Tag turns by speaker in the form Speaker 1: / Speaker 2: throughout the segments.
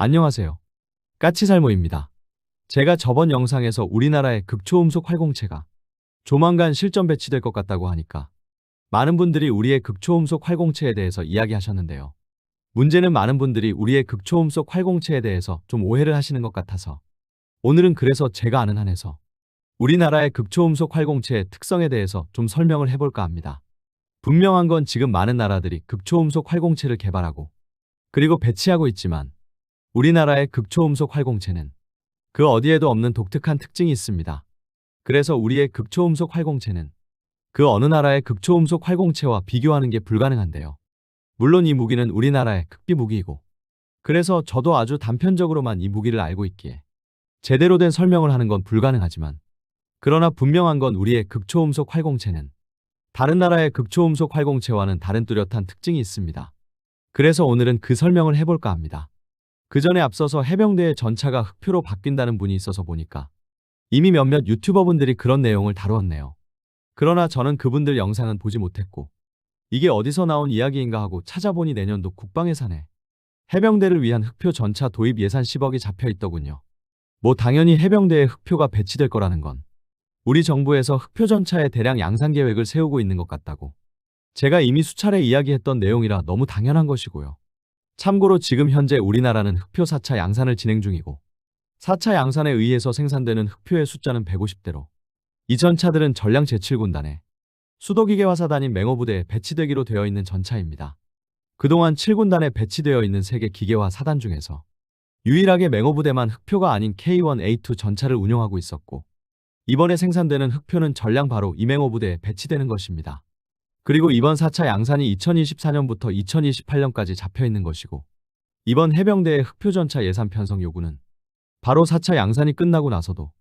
Speaker 1: 안녕하세요. 까치살모입니다. 제가 저번 영상에서 우리나라의 극초음속 활공체가 조만간 실전 배치될 것 같다고 하니까 많은 분들이 우리의 극초음속 활공체에 대해서 이야기하셨는데요. 문제는 많은 분들이 우리의 극초음속 활공체에 대해서 좀 오해를 하시는 것 같아서 오늘은 그래서 제가 아는 한에서 우리나라의 극초음속 활공체의 특성에 대해서 좀 설명을 해볼까 합니다. 분명한 건 지금 많은 나라들이 극초음속 활공체를 개발하고 그리고 배치하고 있지만 우리나라의 극초음속 활공체는 그 어디에도 없는 독특한 특징이 있습니다. 그래서 우리의 극초음속 활공체는 그 어느 나라의 극초음속 활공체와 비교하는 게 불가능한데요. 물론 이 무기는 우리나라의 극비 무기이고 그래서 저도 아주 단편적으로만 이 무기를 알고 있기에 제대로 된 설명을 하는 건 불가능하지만 그러나 분명한 건 우리의 극초음속 활공체는 다른 나라의 극초음속 활공체와는 다른 뚜렷한 특징이 있습니다. 그래서 오늘은 그 설명을 해볼까 합니다. 그 전에 앞서서 해병대의 전차가 흑표로 바뀐다는 분이 있어서 보니까 이미 몇몇 유튜버분들이 그런 내용을 다루었네요. 그러나 저는 그분들 영상은 보지 못했고 이게 어디서 나온 이야기인가 하고 찾아보니 내년도 국방예산에 해병대를 위한 흑표 전차 도입 예산 10억이 잡혀 있더군요. 뭐 당연히 해병대에 흑표가 배치될 거라는 건 우리 정부에서 흑표 전차의 대량 양산 계획을 세우고 있는 것 같다고 제가 이미 수차례 이야기했던 내용이라 너무 당연한 것이고요. 참고로 지금 현재 우리나라는 흑표 4차 양산을 진행 중이고 4차 양산에 의해서 생산되는 흑표의 숫자는 150대로 이 전차들은 전량 제7군단에 수도기계 화사단인 맹호부대에 배치되기로 되어 있는 전차입니다. 그동안 7군단에 배치되어 있는 세계 기계화 사단 중에서 유일하게 맹호부대만 흑표가 아닌 K1A2 전차를 운용하고 있었고 이번에 생산되는 흑표는 전량 바로 이 맹호부대에 배치되는 것입니다. 그리고 이번 4차 양산이 2024년부터 2028년까지 잡혀 있는 것이고 이번 해병대의 흑표 전차 예산 편성 요구는 바로 4차 양산이 끝나고 나서도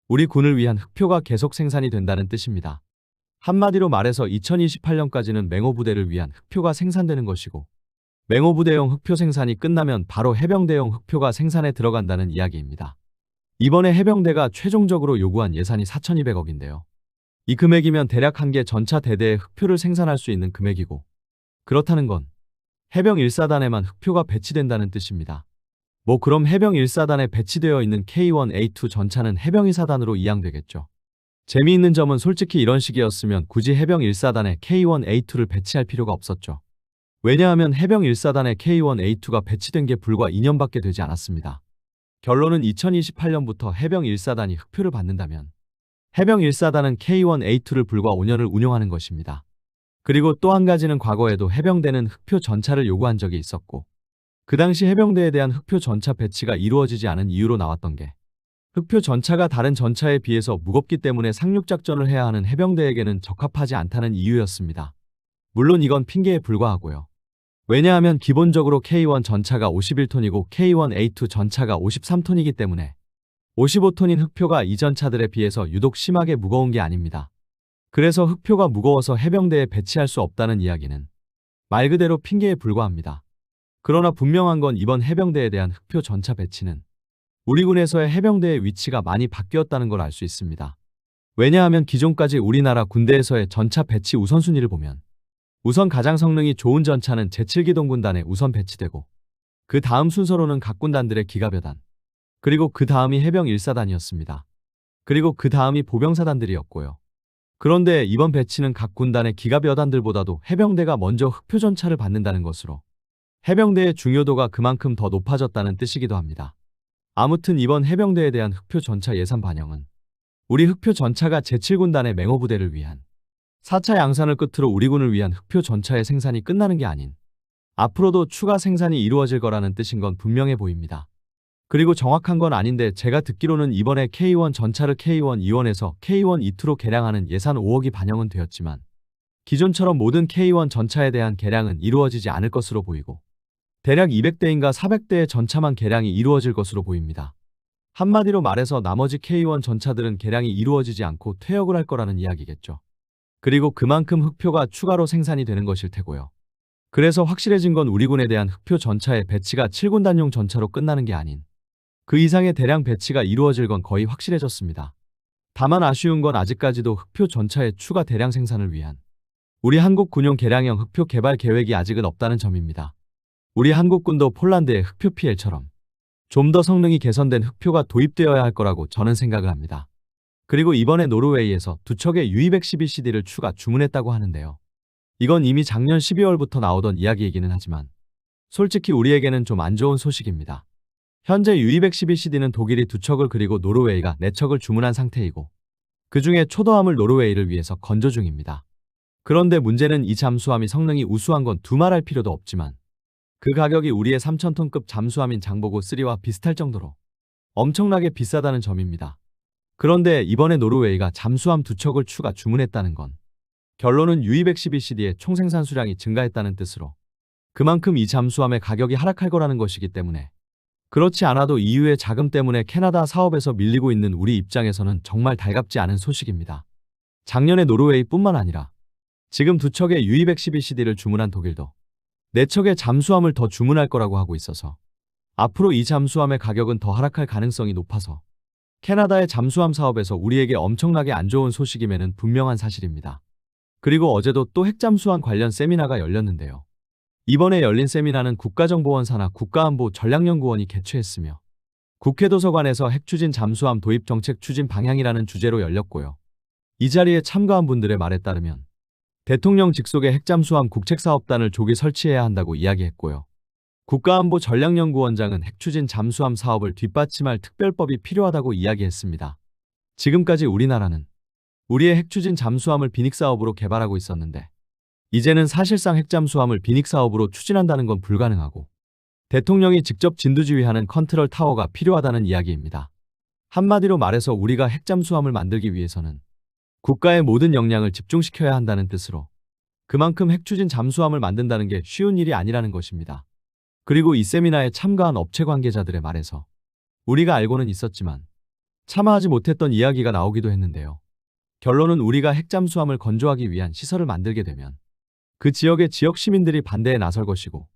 Speaker 1: 우리 군을 위한 흑표가 계속 생산이 된다는 뜻입니다. 한마디로 말해서 2028년까지는 맹호부대를 위한 흑표가 생산되는 것이고 맹호부대용 흑표 생산이 끝나면 바로 해병대용 흑표가 생산에 들어간다는 이야기입니다. 이번에 해병대가 최종적으로 요구한 예산이 4,200억인데요. 이 금액이면 대략 한 개 전차 대대의 흑표를 생산할 수 있는 금액이고 그렇다는 건 해병 1사단에만 흑표가 배치된다는 뜻입니다. 뭐 그럼 해병 1사단에 배치되어 있는 K1A2 전차는 해병 2사단으로 이양되겠죠. 재미있는 점은 솔직히 이런 식이었으면 굳이 해병 1사단에 K1A2를 배치할 필요가 없었죠. 왜냐하면 해병 1사단에 K1A2가 배치된 게 불과 2년밖에 되지 않았습니다. 결론은 2028년부터 해병 1사단이 흑표를 받는다면 해병 1사단은 K1A2를 불과 5년을 운용하는 것입니다. 그리고 또 한 가지는 과거에도 해병대는 흑표 전차를 요구한 적이 있었고 그 당시 해병대에 대한 흑표 전차 배치가 이루어지지 않은 이유로 나왔던 게 흑표 전차가 다른 전차에 비해서 무겁기 때문에 상륙작전을 해야 하는 해병대에게는 적합하지 않다는 이유였습니다. 물론 이건 핑계에 불과하고요. 왜냐하면 기본적으로 K1 전차가 51톤이고 K1A2 전차가 53톤이기 때문에 55톤인 흑표가 이 전차들에 비해서 유독 심하게 무거운 게 아닙니다. 그래서 흑표가 무거워서 해병대에 배치할 수 없다는 이야기는 말 그대로 핑계에 불과합니다. 그러나 분명한 건 이번 해병대에 대한 흑표 전차 배치는 우리 군에서의 해병대의 위치가 많이 바뀌었다는 걸 알 수 있습니다. 왜냐하면 기존까지 우리나라 군대에서의 전차 배치 우선순위를 보면 우선 가장 성능이 좋은 전차는 제7기동군단에 우선 배치되고 그 다음 순서로는 각 군단들의 기갑여단 그리고 그 다음이 해병 1사단이었습니다. 그리고 그 다음이 보병사단들이었고요. 그런데 이번 배치는 각 군단의 기갑여단들보다도 해병대가 먼저 흑표 전차를 받는다는 것으로 해병대의 중요도가 그만큼 더 높아졌다는 뜻이기도 합니다. 아무튼 이번 해병대에 대한 흑표 전차 예산 반영은 우리 흑표 전차가 제7군단의 맹호부대를 위한 4차 양산을 끝으로 우리 군을 위한 흑표 전차의 생산이 끝나는 게 아닌 앞으로도 추가 생산이 이루어질 거라는 뜻인 건 분명해 보입니다. 그리고 정확한 건 아닌데 제가 듣기로는 이번에 K1 전차를 K1E1에서 K1E2로 개량하는 예산 5억이 반영은 되었지만 기존처럼 모든 K1 전차에 대한 개량은 이루어지지 않을 것으로 보이고 대략 200대인가 400대의 전차만 개량이 이루어질 것으로 보입니다. 한마디로 말해서 나머지 K1 전차들은 개량이 이루어지지 않고 퇴역을 할 거라는 이야기겠죠. 그리고 그만큼 흑표가 추가로 생산이 되는 것일 테고요. 그래서 확실해진 건 우리 군에 대한 흑표 전차의 배치가 7군단용 전차로 끝나는 게 아닌 그 이상의 대량 배치가 이루어질 건 거의 확실해졌습니다. 다만 아쉬운 건 아직까지도 흑표 전차의 추가 대량 생산을 위한 우리 한국 군용 개량형 흑표 개발 계획이 아직은 없다는 점입니다. 우리 한국군도 폴란드의 흑표 PL처럼 좀 더 성능이 개선된 흑표가 도입되어야 할 거라고 저는 생각을 합니다. 그리고 이번에 노르웨이에서 두 척의 U212CD를 추가 주문했다고 하는데요. 이건 이미 작년 12월부터 나오던 이야기이기는 하지만 솔직히 우리에게는 좀 안 좋은 소식입니다. 현재 U212CD는 독일이 두 척을 그리고 노르웨이가 네 척을 주문한 상태이고 그 중에 초도함을 노르웨이를 위해서 건조 중입니다. 그런데 문제는 이 잠수함이 성능이 우수한 건 두말할 필요도 없지만 그 가격이 우리의 3,000톤급 잠수함인 장보고 3와 비슷할 정도로 엄청나게 비싸다는 점입니다. 그런데 이번에 노르웨이가 잠수함 두 척을 추가 주문했다는 건 결론은 U212CD의 총 생산 수량이 증가했다는 뜻으로 그만큼 이 잠수함의 가격이 하락할 거라는 것이기 때문에 그렇지 않아도 EU의 자금 때문에 캐나다 사업에서 밀리고 있는 우리 입장에서는 정말 달갑지 않은 소식입니다. 작년에 노르웨이뿐만 아니라 지금 두 척의 U212CD를 주문한 독일도 네 척의 잠수함을 더 주문할 거라고 하고 있어서 앞으로 이 잠수함의 가격은 더 하락할 가능성이 높아서 캐나다의 잠수함 사업에서 우리에게 엄청나게 안 좋은 소식임에는 분명한 사실입니다. 그리고 어제도 또 핵잠수함 관련 세미나가 열렸는데요. 이번에 열린 세미나는 국가정보원 산하 국가안보 전략연구원이 개최했으며 국회도서관에서 핵추진 잠수함 도입 정책 추진 방향이라는 주제로 열렸고요. 이 자리에 참가한 분들의 말에 따르면 대통령 직속의 핵잠수함 국책사업단을 조기 설치해야 한다고 이야기했고요. 국가안보 전략연구원장은 핵추진 잠수함 사업을 뒷받침할 특별법이 필요하다고 이야기했습니다. 지금까지 우리나라는 우리의 핵추진 잠수함을 비닉사업으로 개발하고 있었는데 이제는 사실상 핵잠수함을 비닉사업으로 추진한다는 건 불가능하고 대통령이 직접 진두지휘하는 컨트롤 타워가 필요하다는 이야기입니다. 한마디로 말해서 우리가 핵잠수함을 만들기 위해서는 국가의 모든 역량을 집중시켜야 한다는 뜻으로 그만큼 핵추진 잠수함을 만든다는 게 쉬운 일이 아니라는 것입니다. 그리고 이 세미나에 참가한 업체 관계자들의 말에서 우리가 알고는 있었지만 참아하지 못했던 이야기가 나오기도 했는데요. 결론은 우리가 핵잠수함을 건조하기 위한 시설을 만들게 되면 그 지역의 지역 시민들이 반대에 나설 것이고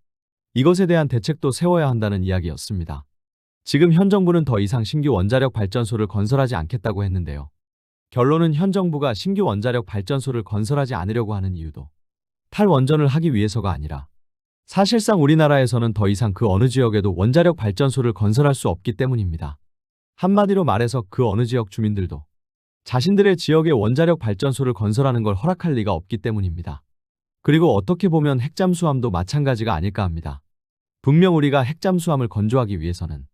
Speaker 1: 이것에 대한 대책도 세워야 한다는 이야기였습니다. 지금 현 정부는 더 이상 신규 원자력 발전소를 건설하지 않겠다고 했는데요. 결론은 현 정부가 신규 원자력 발전소를 건설하지 않으려고 하는 이유도 탈원전을 하기 위해서가 아니라 사실상 우리나라에서는 더 이상 그 어느 지역에도 원자력 발전소를 건설할 수 없기 때문입니다. 한마디로 말해서 그 어느 지역 주민들도 자신들의 지역에 원자력 발전소를 건설하는 걸 허락할 리가 없기 때문입니다. 그리고 어떻게 보면 핵잠수함도 마찬가지가 아닐까 합니다. 분명 우리가 핵잠수함을 건조하기 위해서는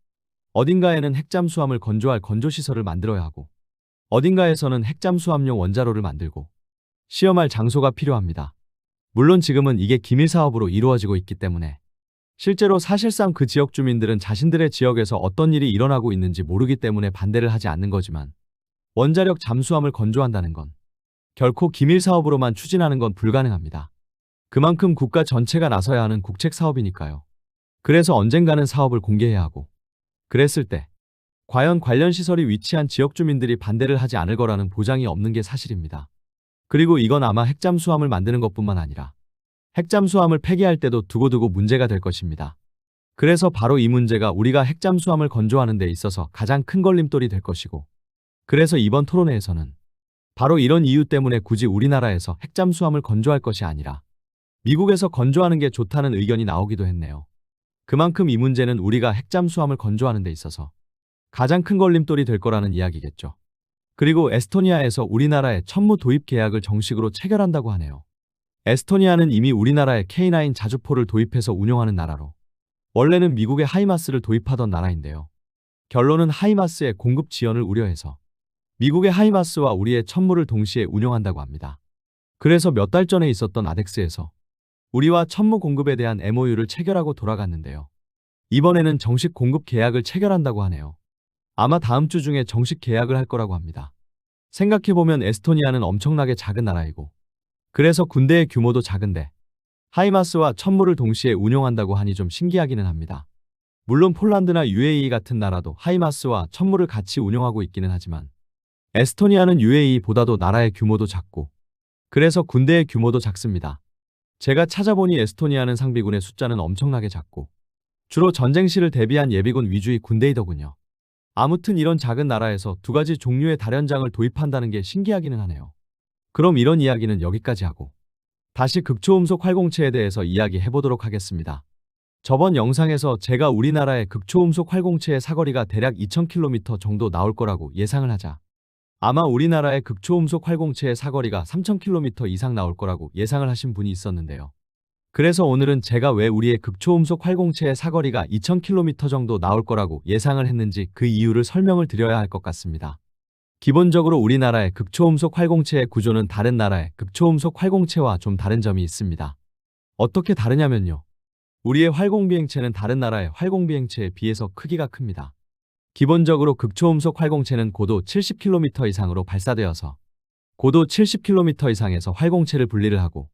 Speaker 1: 어딘가에는 핵잠수함을 건조할 건조시설을 만들어야 하고 어딘가에서는 핵잠수함용 원자로를 만들고 시험할 장소가 필요합니다. 물론 지금은 이게 기밀 사업으로 이루어지고 있기 때문에 실제로 사실상 그 지역 주민들은 자신들의 지역에서 어떤 일이 일어나고 있는지 모르기 때문에 반대를 하지 않는 거지만 원자력 잠수함을 건조한다는 건 결코 기밀 사업으로만 추진하는 건 불가능합니다. 그만큼 국가 전체가 나서야 하는 국책 사업이니까요. 그래서 언젠가는 사업을 공개해야 하고 그랬을 때 과연 관련 시설이 위치한 지역 주민들이 반대를 하지 않을 거라는 보장이 없는 게 사실입니다. 그리고 이건 아마 핵잠수함을 만드는 것뿐만 아니라 핵잠수함을 폐기할 때도 두고두고 문제가 될 것입니다. 그래서 바로 이 문제가 우리가 핵잠수함을 건조하는 데 있어서 가장 큰 걸림돌이 될 것이고 그래서 이번 토론회에서는 바로 이런 이유 때문에 굳이 우리나라에서 핵잠수함을 건조할 것이 아니라 미국에서 건조하는 게 좋다는 의견이 나오기도 했네요. 그만큼 이 문제는 우리가 핵잠수함을 건조하는 데 있어서 가장 큰 걸림돌이 될 거라는 이야기겠죠. 그리고 에스토니아에서 우리나라의 천무 도입 계약을 정식으로 체결한다고 하네요. 에스토니아는 이미 우리나라에 K9 자주포를 도입해서 운용하는 나라로 원래는 미국의 하이마스를 도입하던 나라인데요. 결론은 하이마스의 공급 지연을 우려해서 미국의 하이마스와 우리의 천무를 동시에 운용한다고 합니다. 그래서 몇 달 전에 있었던 아덱스에서 우리와 천무 공급에 대한 MOU를 체결하고 돌아갔는데요. 이번에는 정식 공급 계약을 체결한다고 하네요. 아마 다음 주 중에 정식 계약을 할 거라고 합니다. 생각해보면 에스토니아는 엄청나게 작은 나라이고 그래서 군대의 규모도 작은데 하이마스와 천무를 동시에 운용한다고 하니 좀 신기하기는 합니다. 물론 폴란드나 UAE 같은 나라도 하이마스와 천무를 같이 운용하고 있기는 하지만 에스토니아는 UAE보다도 나라의 규모도 작고 그래서 군대의 규모도 작습니다. 제가 찾아보니 에스토니아는 상비군의 숫자는 엄청나게 작고 주로 전쟁 시를 대비한 예비군 위주의 군대이더군요. 아무튼 이런 작은 나라에서 두 가지 종류의 다련장을 도입한다는 게 신기하기는 하네요. 그럼 이런 이야기는 여기까지 하고 다시 극초음속 활공체에 대해서 이야기해보도록 하겠습니다. 저번 영상에서 제가 우리나라의 극초음속 활공체의 사거리가 대략 2000km 정도 나올 거라고 예상을 하자. 아마 우리나라의 극초음속 활공체의 사거리가 3000km 이상 나올 거라고 예상을 하신 분이 있었는데요. 그래서 오늘은 제가 왜 우리의 극초음속 활공체의 사거리가 2000km 정도 나올 거라고 예상을 했는지 그 이유를 설명을 드려야 할 것 같습니다. 기본적으로 우리나라의 극초음속 활공체의 구조는 다른 나라의 극초음속 활공체와 좀 다른 점이 있습니다. 어떻게 다르냐면요. 우리의 활공비행체는 다른 나라의 활공비행체에 비해서 크기가 큽니다. 기본적으로 극초음속 활공체는 고도 70km 이상으로 발사되어서 고도 70km 이상에서 활공체를 분리를 하고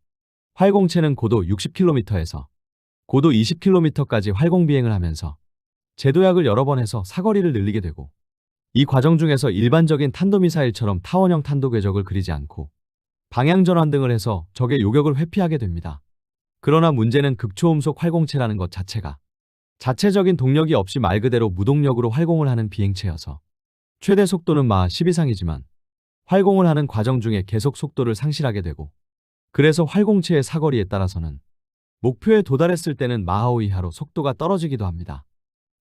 Speaker 1: 활공체는 고도 60km에서 고도 20km까지 활공비행을 하면서 제도약을 여러 번 해서 사거리를 늘리게 되고 이 과정 중에서 일반적인 탄도미사일처럼 타원형 탄도 궤적을 그리지 않고 방향전환 등을 해서 적의 요격을 회피하게 됩니다. 그러나 문제는 극초음속 활공체라는 것 자체가 자체적인 동력이 없이 말 그대로 무동력으로 활공을 하는 비행체여서 최대 속도는 마하 10 이상이지만 활공을 하는 과정 중에 계속 속도를 상실하게 되고 그래서 활공체의 사거리에 따라서는 목표에 도달했을 때는 마하 5 이하로 속도가 떨어지기도 합니다.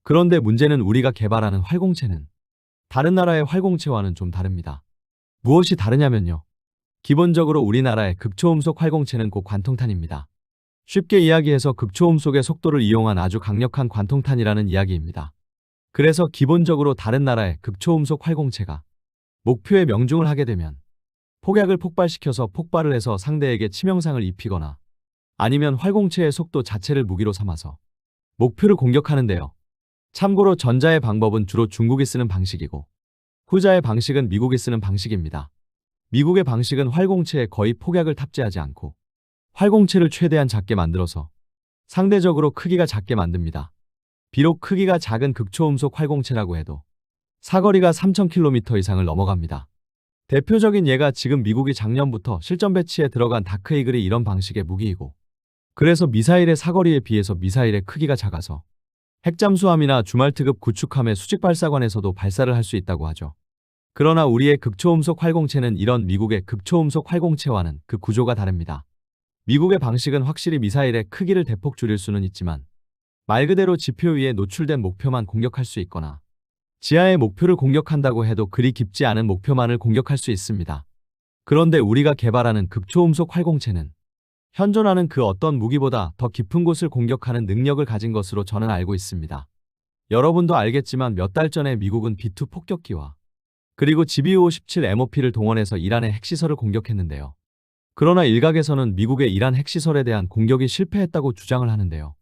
Speaker 1: 그런데 문제는 우리가 개발하는 활공체는 다른 나라의 활공체와는 좀 다릅니다. 무엇이 다르냐면요. 기본적으로 우리나라의 극초음속 활공체는 고관통탄입니다. 쉽게 이야기해서 극초음속의 속도를 이용한 아주 강력한 관통탄이라는 이야기입니다. 그래서 기본적으로 다른 나라의 극초음속 활공체가 목표에 명중을 하게 되면 폭약을 폭발시켜서 폭발을 해서 상대에게 치명상을 입히거나 아니면 활공체의 속도 자체를 무기로 삼아서 목표를 공격하는데요. 참고로 전자의 방법은 주로 중국이 쓰는 방식이고 후자의 방식은 미국이 쓰는 방식입니다. 미국의 방식은 활공체에 거의 폭약을 탑재하지 않고 활공체를 최대한 작게 만들어서 상대적으로 크기가 작게 만듭니다. 비록 크기가 작은 극초음속 활공체라고 해도 사거리가 3000km 이상을 넘어갑니다. 대표적인 예가 지금 미국이 작년부터 실전 배치에 들어간 다크이글이 이런 방식의 무기이고 그래서 미사일의 사거리에 비해서 미사일의 크기가 작아서 핵잠수함이나 주말특급 구축함의 수직발사관에서도 발사를 할 수 있다고 하죠. 그러나 우리의 극초음속 활공체는 이런 미국의 극초음속 활공체와는 그 구조가 다릅니다. 미국의 방식은 확실히 미사일의 크기를 대폭 줄일 수는 있지만 말 그대로 지표 위에 노출된 목표만 공격할 수 있거나 지하의 목표를 공격한다고 해도 그리 깊지 않은 목표만을 공격할 수 있습니다. 그런데 우리가 개발하는 극초음속 활공체는 현존하는 그 어떤 무기보다 더 깊은 곳을 공격하는 능력을 가진 것으로 저는 알고 있습니다. 여러분도 알겠지만 몇 달 전에 미국은 B-2 폭격기와 그리고 GBU-57 MOP를 동원해서 이란의 핵시설을 공격했는데요. 그러나 일각에서는 미국의 이란 핵시설에 대한 공격이 실패했다고 주장을 하는데요.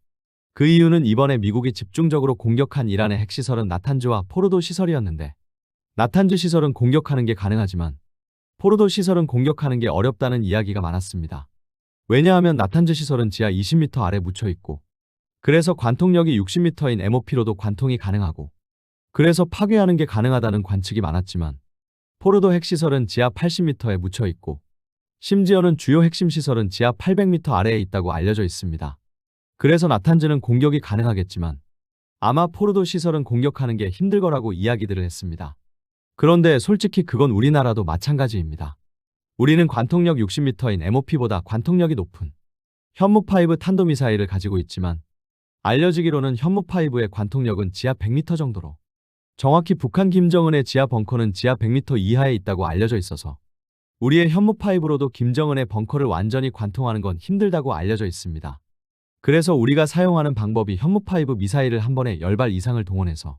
Speaker 1: 그 이유는 이번에 미국이 집중적으로 공격한 이란의 핵시설은 나탄즈와 포르도 시설이었는데 나탄즈 시설은 공격하는 게 가능하지만 포르도 시설은 공격하는 게 어렵다는 이야기가 많았습니다. 왜냐하면 나탄즈 시설은 지하 20m 아래 묻혀 있고 그래서 관통력이 60m인 MOP로도 관통이 가능하고 그래서 파괴하는 게 가능하다는 관측이 많았지만 포르도 핵시설은 지하 80m에 묻혀 있고 심지어는 주요 핵심 시설은 지하 800m 아래에 있다고 알려져 있습니다. 그래서 나탄즈는 공격이 가능하겠지만 아마 포르도 시설은 공격하는 게 힘들 거라고 이야기들을 했습니다. 그런데 솔직히 그건 우리나라도 마찬가지입니다. 우리는 관통력 60m인 MOP보다 관통력이 높은 현무5 탄도미사일을 가지고 있지만 알려지기로는 현무5의 관통력은 지하 100m 정도로 정확히 북한 김정은의 지하 벙커는 지하 100m 이하에 있다고 알려져 있어서 우리의 현무5로도 김정은의 벙커를 완전히 관통하는 건 힘들다고 알려져 있습니다. 그래서 우리가 사용하는 방법이 현무5 미사일을 한 번에 10발 이상을 동원해서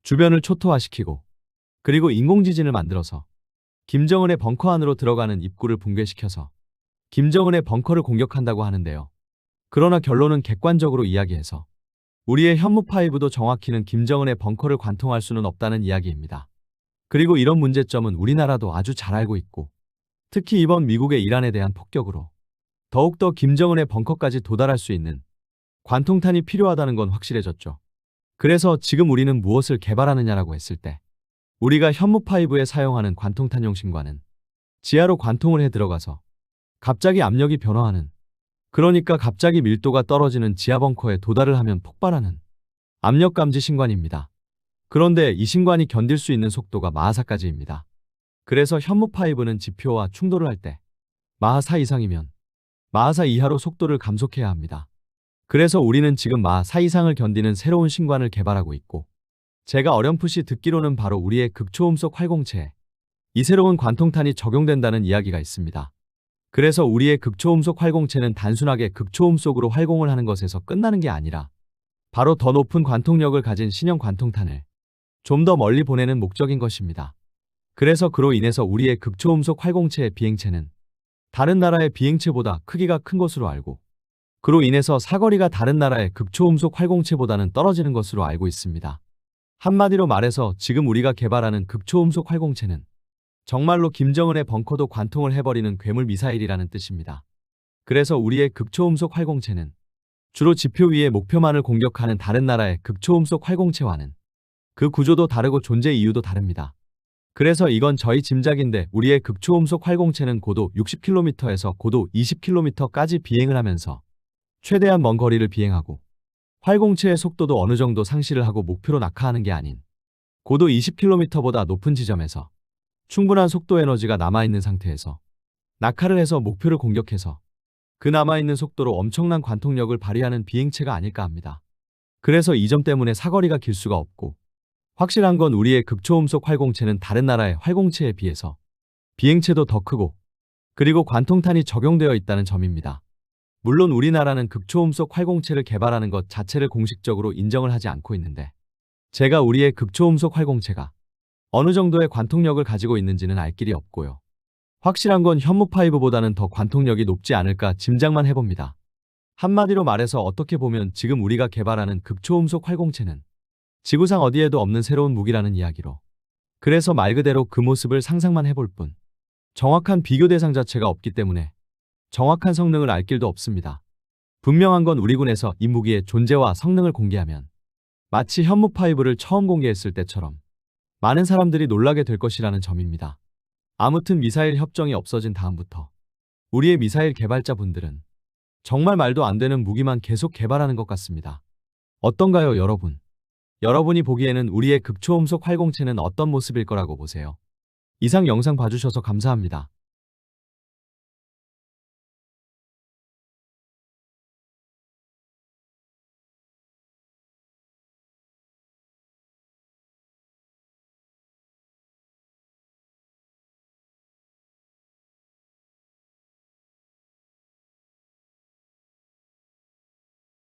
Speaker 1: 주변을 초토화시키고 그리고 인공지진을 만들어서 김정은의 벙커 안으로 들어가는 입구를 붕괴시켜서 김정은의 벙커를 공격한다고 하는데요. 그러나 결론은 객관적으로 이야기해서 우리의 현무5도 정확히는 김정은의 벙커를 관통할 수는 없다는 이야기입니다. 그리고 이런 문제점은 우리나라도 아주 잘 알고 있고 특히 이번 미국의 이란에 대한 폭격으로 더욱더 김정은의 벙커까지 도달할 수 있는 관통탄이 필요하다는 건 확실해졌죠. 그래서 지금 우리는 무엇을 개발하느냐라고 했을 때 우리가 현무5에 사용하는 관통탄용 신관은 지하로 관통을 해 들어가서 갑자기 압력이 변화하는 그러니까 갑자기 밀도가 떨어지는 지하 벙커에 도달을 하면 폭발하는 압력 감지 신관입니다. 그런데 이 신관이 견딜 수 있는 속도가 마하 4까지입니다. 그래서 현무5는 지표와 충돌을 할 때 마하 4 이상이면 마하 4 이하로 속도를 감속해야 합니다. 그래서 우리는 지금 마4 이상을 견디는 새로운 신관을 개발하고 있고, 제가 어렴풋이 듣기로는 바로 우리의 극초음속 활공체에 이 새로운 관통탄이 적용된다는 이야기가 있습니다. 그래서 우리의 극초음속 활공체는 단순하게 극초음속으로 활공을 하는 것에서 끝나는 게 아니라 바로 더 높은 관통력을 가진 신형 관통탄을 좀 더 멀리 보내는 목적인 것입니다. 그래서 그로 인해서 우리의 극초음속 활공체의 비행체는 다른 나라의 비행체보다 크기가 큰 것으로 알고, 그로 인해서 사거리가 다른 나라의 극초음속 활공체보다는 떨어지는 것으로 알고 있습니다. 한마디로 말해서 지금 우리가 개발하는 극초음속 활공체는 정말로 김정은의 벙커도 관통을 해버리는 괴물 미사일이라는 뜻입니다. 그래서 우리의 극초음속 활공체는 주로 지표 위의 목표만을 공격하는 다른 나라의 극초음속 활공체와는 그 구조도 다르고 존재 이유도 다릅니다. 그래서 이건 저희 짐작인데 우리의 극초음속 활공체는 고도 60km에서 고도 20km까지 비행을 하면서 최대한 먼 거리를 비행하고, 활공체의 속도도 어느 정도 상실을 하고 목표로 낙하하는 게 아닌 고도 20km보다 높은 지점에서 충분한 속도 에너지가 남아있는 상태에서 낙하를 해서 목표를 공격해서 그 남아있는 속도로 엄청난 관통력을 발휘하는 비행체가 아닐까 합니다. 그래서 이 점 때문에 사거리가 길 수가 없고, 확실한 건 우리의 극초음속 활공체는 다른 나라의 활공체에 비해서 비행체도 더 크고, 그리고 관통탄이 적용되어 있다는 점입니다. 물론 우리나라는 극초음속 활공체를 개발하는 것 자체를 공식적으로 인정을 하지 않고 있는데, 제가 우리의 극초음속 활공체가 어느 정도의 관통력을 가지고 있는지는 알 길이 없고요. 확실한 건 현무5보다는 더 관통력이 높지 않을까 짐작만 해봅니다. 한마디로 말해서 어떻게 보면 지금 우리가 개발하는 극초음속 활공체는 지구상 어디에도 없는 새로운 무기라는 이야기로, 그래서 말 그대로 그 모습을 상상만 해볼 뿐 정확한 비교 대상 자체가 없기 때문에 정확한 성능을 알 길도 없습니다. 분명한 건 우리 군에서 이 무기의 존재와 성능을 공개하면 마치 현무5를 처음 공개했을 때처럼 많은 사람들이 놀라게 될 것이라는 점입니다. 아무튼 미사일 협정이 없어진 다음부터 우리의 미사일 개발자분들은 정말 말도 안 되는 무기만 계속 개발하는 것 같습니다. 어떤가요, 여러분? 여러분이 보기에는 우리의 극초음속 활공체는 어떤 모습일 거라고 보세요? 이상 영상 봐주셔서 감사합니다.